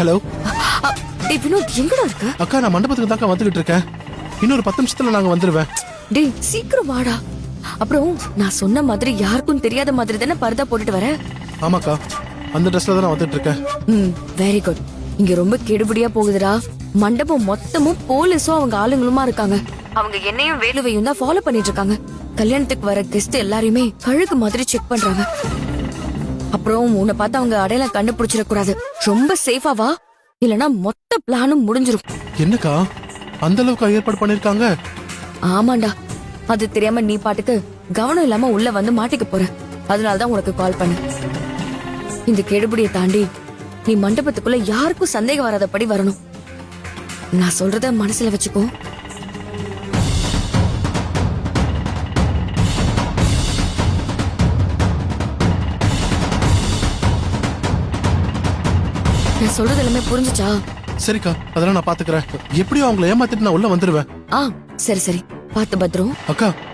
Hello டேய் வினோத், எங்கடா இருக்க? அக்கா, நான் மண்டபத்துக்கு தாக்கா வந்துகிட்டு இருக்கேன். இன்னொரு 10 நிமிஷத்துல நாங்க வந்துருவேன். டேய் சீக்கிரம் வாடா. அப்புறம் நான் சொன்ன மாதிரி யாருக்கும் தெரியாத மாதிரி தானே பர்தா போட்டுட்டு வர? ஆமாக்கா, அந்த ட்ரெஸ்ல தான் நான் வந்துட்டு இருக்கேன். Very good. இங்க ரொம்ப கெடுபடியா போகுதுடா. மண்டபம் மொத்தமும் போலீஸும் அவங்க ஆளுங்களுமா இருக்காங்க. அவங்க என்னையும் வேலுவையும் தான் ஃபாலோ பண்ணிட்டு இருக்காங்க. கல்யாணத்துக்கு வர கெஸ்ட் எல்லாரையுமே கழுகு மாதிரி செக் பண்றாங்க. அப்புறம் உன்னை பார்த்து அவங்க அடையாளம் கண்டுபிடிச்சிட கூடாது. ரொம்ப சேஃபா வா, இல்லனா மொத்த பிளானும் முடிஞ்சிரும். என்னக்கா, அந்த அளவுக்கு ஏற்பாடு பண்ணிருக்காங்க? ஆமாண்டா, அது தெரியாம நீ பாட்டுக்கு கவனம் இல்லாம உள்ள வந்து மாட்டிக்க போற. அதனாலதான் உனக்கு கால் பண்ண. இந்த கெடுபடியை தாண்டி நீ மண்டபத்துக்குள்ள யாருக்கும் சந்தேகம் வராதபடி வரணும். நான் சொல்றத மனசுல வச்சுக்கோ. நான் சொல்றது எல்லாமே புரிஞ்சுச்சா? சரிக்கா, அதெல்லாம் நான் பாத்துக்கிறேன். எப்படியும் அவங்கள ஏமாத்திட்டு நான் உள்ள வந்துருவேன். சரி சரி, பார்த்து பத்திரம். அக்கா,